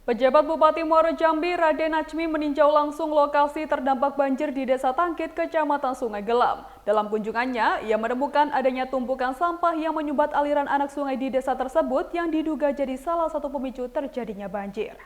Pejabat Bupati Muaro Jambi, Raden Najmi meninjau langsung lokasi terdampak banjir di Desa Tangkit, Kecamatan Sungai Gelam. Dalam kunjungannya, ia menemukan adanya tumpukan sampah yang menyumbat aliran anak sungai di desa tersebut yang diduga jadi salah satu pemicu terjadinya banjir.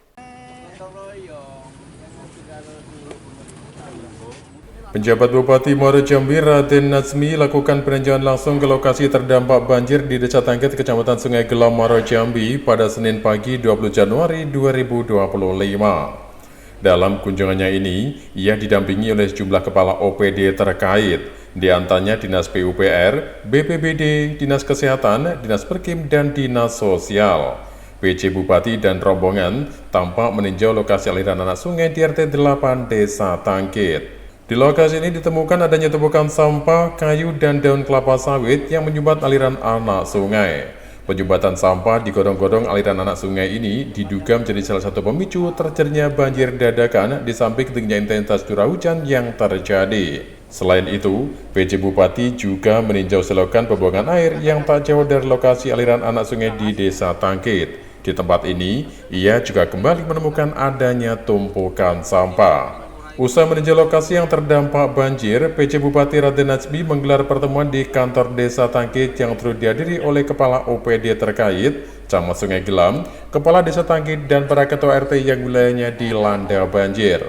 Penjabat Bupati Muaro Jambi, Raden Najmi lakukan peninjauan langsung ke lokasi terdampak banjir di Desa Tangkit, Kecamatan Sungai Gelam, Muaro Jambi pada Senin pagi 20 Januari 2025. Dalam kunjungannya ini, ia didampingi oleh sejumlah kepala OPD terkait, di antaranya Dinas PUPR, BPBD, Dinas Kesehatan, Dinas Perkim, dan Dinas Sosial. PJ Bupati dan rombongan tampak meninjau lokasi aliran anak sungai di RT 8 Desa Tangkit. Di lokasi ini ditemukan adanya tumpukan sampah, kayu, dan daun kelapa sawit yang menyumbat aliran anak sungai. Penyumbatan sampah di godong-godong aliran anak sungai ini diduga menjadi salah satu pemicu terjadinya banjir dadakan di samping tingginya intensitas curah hujan yang terjadi. Selain itu, PJ Bupati juga meninjau selokan pembuangan air yang tak jauh dari lokasi aliran anak sungai di Desa Tangkit. Di tempat ini, ia juga kembali menemukan adanya tumpukan sampah. Usai meninjau lokasi yang terdampak banjir, PJ Bupati Raden Najmi menggelar pertemuan di kantor Desa Tangkit yang turut dihadiri oleh Kepala OPD terkait, Camat Sungai Gelam, Kepala Desa Tangkit, dan para ketua RT yang wilayahnya dilanda banjir.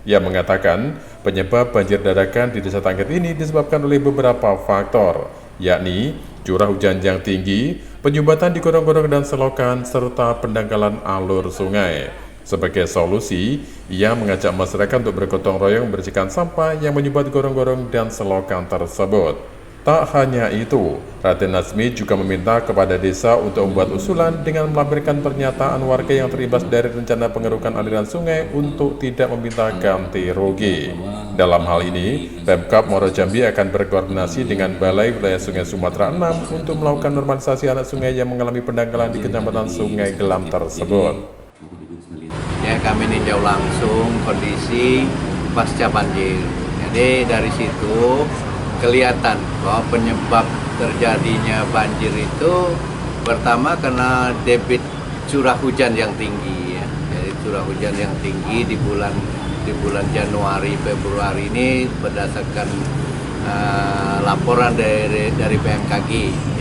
Ia mengatakan, penyebab banjir dadakan di Desa Tangkit ini disebabkan oleh beberapa faktor, yakni curah hujan yang tinggi, penyumbatan di gorong-gorong dan selokan, serta pendangkalan alur sungai. Sebagai solusi, ia mengajak masyarakat untuk bergotong royong membersihkan sampah yang menyumbat gorong-gorong dan selokan tersebut. Tak hanya itu, Raden Najmi juga meminta kepada desa untuk membuat usulan dengan melampirkan pernyataan warga yang terimbas dari rencana pengerukan aliran sungai untuk tidak meminta ganti rugi. Dalam hal ini, Pemkab Muaro Jambi akan berkoordinasi dengan Balai Wilayah Sungai Sumatera 6 untuk melakukan normalisasi anak sungai yang mengalami pendangkalan di Kecamatan Sungai Gelam tersebut. Ya, kami ninjau langsung kondisi pasca banjir. Jadi dari situ kelihatan bahwa penyebab terjadinya banjir itu pertama karena debit curah hujan yang tinggi. Ya. Jadi curah hujan yang tinggi di bulan Januari Februari ini berdasarkan laporan dari BMKG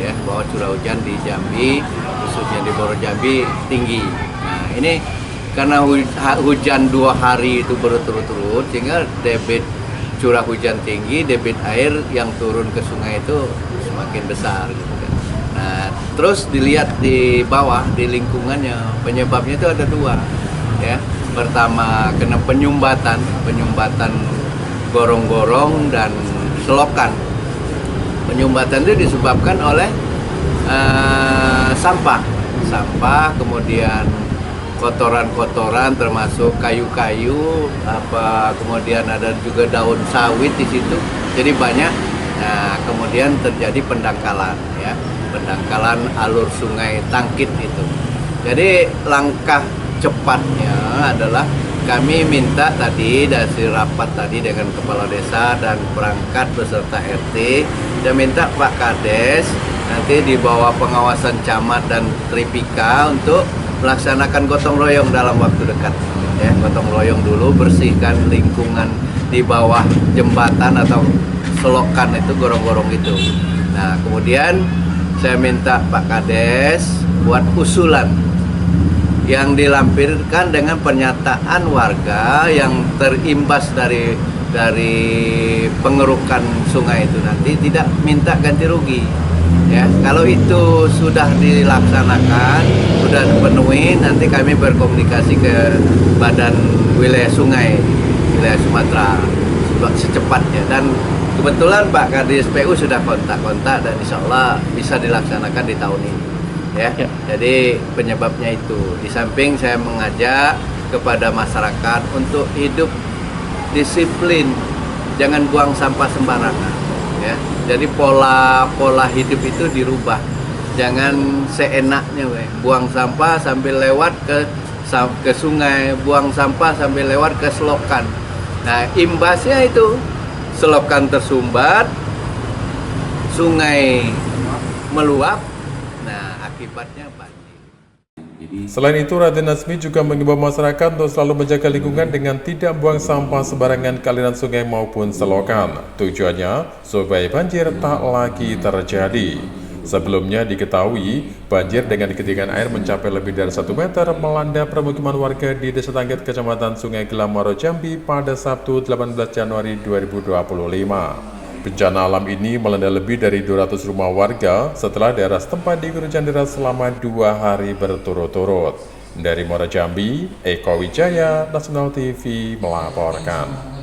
ya bahwa curah hujan di Jambi khususnya di Muaro Jambi tinggi. Nah ini karena hujan 2 hari itu berturut-turut sehingga debit curah hujan tinggi, debit air yang turun ke sungai itu semakin besar gitu kan. Nah, terus dilihat di bawah di lingkungannya penyebabnya itu ada 2 ya. Pertama kena penyumbatan gorong-gorong dan selokan. Penyumbatan itu disebabkan oleh sampah, kemudian kotoran-kotoran termasuk kayu-kayu, kemudian ada juga daun sawit di situ. Jadi banyak. Nah, kemudian terjadi pendangkalan ya, pendangkalan alur sungai Tangkit itu. Jadi langkah cepatnya adalah kami minta tadi dari rapat tadi dengan kepala desa dan perangkat beserta RT dan minta Pak Kades nanti di bawah pengawasan camat dan Tripika untuk melaksanakan gotong royong dalam waktu dekat ya, gotong royong dulu bersihkan lingkungan di bawah jembatan atau selokan itu gorong-gorong itu. Nah kemudian saya minta Pak Kades buat usulan yang dilampirkan dengan pernyataan warga yang terimbas dari pengerukan sungai itu nanti tidak minta ganti rugi. Ya, kalau itu sudah dilaksanakan, sudah dipenuhi, nanti kami berkomunikasi ke Badan Wilayah Sungai, Wilayah Sumatera secepatnya. Dan kebetulan Pak Kadis PU sudah kontak-kontak dan insya Allah bisa dilaksanakan di tahun ini. Ya. Jadi penyebabnya itu. Di samping saya mengajak kepada masyarakat untuk hidup disiplin, jangan buang sampah sembarangan. Ya, jadi pola hidup itu dirubah. Jangan seenaknya, buang sampah sambil lewat ke sungai, buang sampah sambil lewat ke selokan. Nah, imbasnya itu selokan tersumbat, sungai meluap. Nah, akibatnya banjir. Selain itu, Raden Nazmi juga mengimbau masyarakat untuk selalu menjaga lingkungan dengan tidak buang sampah sembarangan ke aliran sungai maupun selokan. Tujuannya supaya banjir tak lagi terjadi. Sebelumnya diketahui, banjir dengan ketinggian air mencapai lebih dari 1 meter melanda permukiman warga di Desa Tangkit, Kecamatan Sungai Gelam, Muaro Jambi pada Sabtu 18 Januari 2025. Bencana alam ini melanda lebih dari 200 rumah warga setelah daerah setempat diguyur hujan deras selama 2 hari berturut-turut. Dari Muaro Jambi, Eko Wijaya, Nasional TV melaporkan.